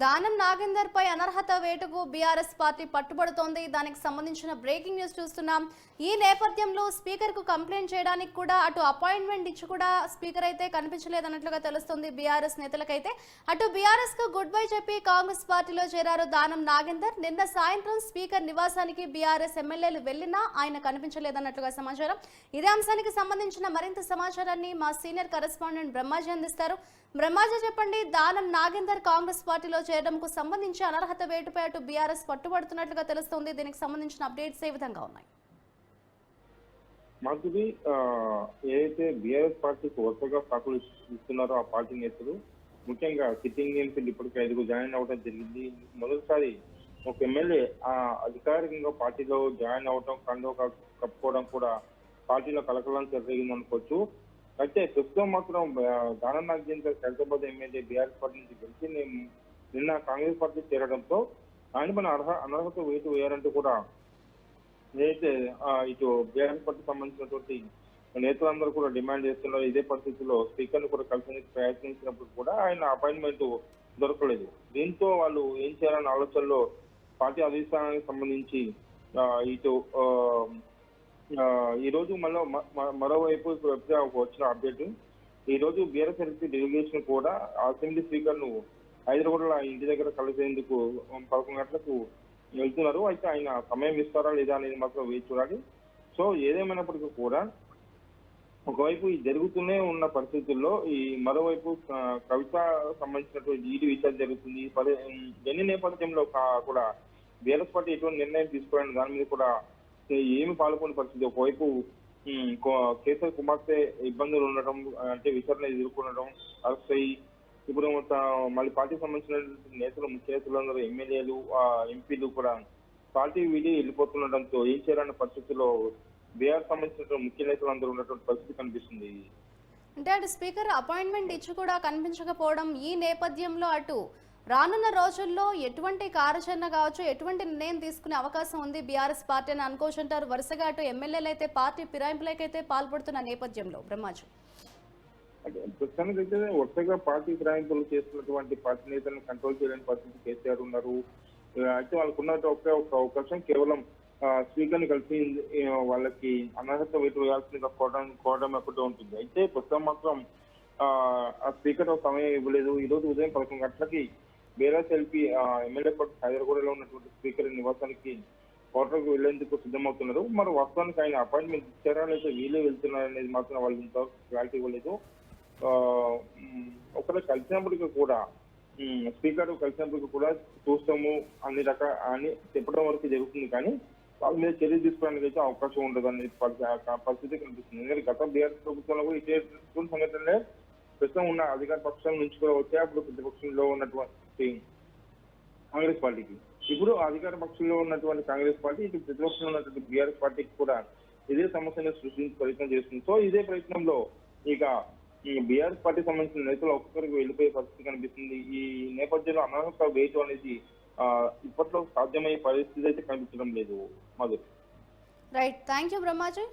దానం నాగేందర్ పై అనర్హత వేటుకు BRS party పట్టుబడుతోంది. దానికి సంబంధించిన బ్రేకింగ్ న్యూస్ చూస్తున్నాం. ఈ నేపథ్యంలో స్పీకర్ కు కంప్లైంట్ చేయడానికి కూడా అటు అపాయింట్మెంట్ ఇచ్చి కూడా స్పీకర్ అయితే కనిపించలేదన్నట్లుగా తెలుస్తుంది బీఆర్ఎస్ నేతలకైతే. అటు బీఆర్ఎస్ కు గుడ్ బై చెప్పి కాంగ్రెస్ పార్టీలో చేరారు దానం నాగేందర్. నిన్న సాయంత్రం స్పీకర్ నివాసానికి బీఆర్ఎస్ ఎమ్మెల్యేలు వెళ్లినా ఆయన కనిపించలేదన్నట్లుగా సమాచారం. ఇదే అంశానికి సంబంధించిన మరింత సమాచారాన్ని మా సీనియర్ కరెస్పాండెంట్ బ్రహ్మాజీ అందిస్తారు. బ్రహ్మాజీ చెప్పండి, దానం నాగేందర్ కాంగ్రెస్ పార్టీలో చేరడంకు సంబంధించి అనర్హత వేటుపై అటు బీఆర్ఎస్ పట్టుబడుతున్నట్లుగా తెలుస్తోంది. దీనికి సంబంధించిన అప్డేట్స్ ఏ విధంగా ఉన్నాయి? మాధురి, ఏదైతే బీఆర్ఎస్ పార్టీకి వరుసగా సాకులు ఇస్తున్నారో ఆ పార్టీ నేతలు, ముఖ్యంగా సిట్టింగ్ ఎంపీలు ఇప్పటికీ 5 జాయిన్ అవ్వడం జరిగింది. మొదటిసారి ఒక ఎమ్మెల్యే అధికారికంగా పార్టీలో జాయిన్ అవ్వడం, కండో కప్పుకోవడం కూడా పార్టీలో కలకలం జరిగింది అనుకోవచ్చు. అయితే ప్రస్తుతం మాత్రం Danam Nagender Hyderabad MLA BRS party నుంచి గెలిచి నిన్న కాంగ్రెస్ పార్టీ చేరడంతో ఆయన పైన అనర్హత వేటు వేయాలంటూ కూడా ఏదైతే ఇటు బీఆర్ఎస్ పార్టీ సంబంధించినటువంటి నేతలందరూ కూడా డిమాండ్ చేస్తున్నారు. ఇదే పరిస్థితుల్లో స్పీకర్ ను కూడా కలిసేందుకు ప్రయత్నించినప్పుడు కూడా ఆయన అపాయింట్మెంట్ దొరకలేదు. దీంతో వాళ్ళు ఏం చేయాలన్న ఆలోచనలో పార్టీ అధిష్టానానికి సంబంధించి ఇటు ఈ రోజు మరోవైపు వచ్చిన అప్డేట్, ఈ రోజు బీఆర్ఎస్ డెలిగేషన్ కూడా అసెంబ్లీ స్పీకర్ ను హైదరాబాద్ ఇంటి దగ్గర కలిసేందుకు 11 గంటలకు వెళ్తున్నారు. అయితే ఆయన సమయం ఇస్తారా లేదా అనేది మాత్రం వేచి చూడాలి. సో ఏదేమైనప్పటికీ కూడా ఒకవైపు ఈ జరుగుతూనే ఉన్న పరిస్థితుల్లో ఈ మరోవైపు కవిత సంబంధించినటువంటి ఈడీ విచారణ జరుగుతుంది. ఎన్ని నేపథ్యంలో కూడా బీఆర్ఎస్ పార్టీ ఎటువంటి నిర్ణయం తీసుకోవాలని దాని మీద కూడా ఏమి పాల్గొనే పరిస్థితి. ఒకవైపు కేసీఆర్ కుమార్తె ఇబ్బందులు ఉండటం, అంటే విచారణ ఎదుర్కొనడం, అరెస్ట్ అయ్యి ఇప్పుడు మళ్ళీ పార్టీకి సంబంధించిన నేతలు, ముఖ్య నేతలందరూ, ఎమ్మెల్యేలు, ఎంపీలు కూడా పార్టీ వీడి వెళ్ళిపోతుండటంతో ఏం చేయాలన్న పరిస్థితుల్లో బీఆర్ సంబంధించిన ముఖ్య నేతలు అందరూ ఉన్నటువంటి పరిస్థితి కనిపిస్తుంది. అంటే అటు స్పీకర్ అపాయింట్మెంట్ ఇచ్చి కూడా కనిపించకపోవడం, ఈ నేపథ్యంలో అటు రానున్న రోజుల్లో ఎటువంటి కార్యాచరణ కావచ్చు, ఎటువంటి నిర్ణయం తీసుకునే అవకాశం ఉంది బీఆర్ఎస్ పార్టీ అని అనుకోవచ్చు అంటారు. వరుసగా అటు ఎమ్మెల్యేలు అయితే పార్టీ ఫిరాయింపులకైతే పాల్పడుతున్న నేపథ్యంలో బ్రహ్మాజీ, అంటే ప్రస్తుతానికి అయితే వరుసగా పార్టీ ఫిరాయింపులు చేస్తున్నటువంటి పార్టీ నేతలను కంట్రోల్ చేయలేని పరిస్థితి కేసీఆర్ ఉన్నారు. అయితే వాళ్ళకు ఉన్న ఒకే ఒక అవకాశం కేవలం స్పీకర్ ని కలిసి వాళ్ళకి అనర్హత వేటు వేయాల్సిందిగా కోరడం ఒకటి ఉంటుంది. అయితే ప్రస్తుతం మాత్రం ఆ స్పీకర్ సమయం ఇవ్వలేదు. ఈ రోజు ఉదయం 11 గంటలకి బీఆర్ఎస్ ఎల్పీ ఎమ్మెల్యే హైదరాబాద్లో ఉన్నటువంటి స్పీకర్ నివాసానికి కోర్టుకు వెళ్లేందుకు సిద్ధమవుతున్నారు. మరి వాస్తవానికి ఆయన అపాయింట్మెంట్ ఇచ్చారా లేదా వీళ్ళే వెళ్తున్నారు అనేది మాత్రం వాళ్ళు ఇంతవరకు క్లారిటీ ఇవ్వలేదు. ఒకరు కలిసినప్పటికీ కూడా స్పీకర్ కలిసినప్పటికీ కూడా చూస్తాము అని చెప్పడం వరకు జరుగుతుంది, కానీ వాళ్ళ మీద చర్య తీసుకోవడానికి అయితే అవకాశం ఉండదు అనేది పరిస్థితి కనిపిస్తుంది. ఎందుకంటే గత బీఆర్ఎస్ ప్రభుత్వంలో కూడా ఇటువంటి సంఘటనలే ప్రస్తుతం ఉన్న అధికార పక్షాల నుంచి కూడా వచ్చాయి. అప్పుడు ప్రతిపక్షంలో ఉన్నటువంటి కాంగ్రెస్ పార్టీకి, ఇప్పుడు అధికార పక్షంలో ఉన్నటువంటి కాంగ్రెస్ పార్టీ ఇటు ప్రతిపక్షంలో ఉన్నటువంటి బీఆర్ఎస్ పార్టీకి కూడా ఇదే సమస్యను సృష్టించే ప్రయత్నం చేస్తుంది. సో ఇదే ప్రయత్నంలో ఇక ఈ బీఆర్ఎస్ పార్టీ సంబంధించిన నేతలు ఒక్కొక్కరికి వెళ్ళిపోయే పరిస్థితి కనిపిస్తుంది. ఈ నేపథ్యంలో అనర్హత వేటు అనేది ఇప్పట్లో సాధ్యమయ్యే పరిస్థితి అయితే కనిపించడం లేదు. Madhu, right, thank you Brahmaji.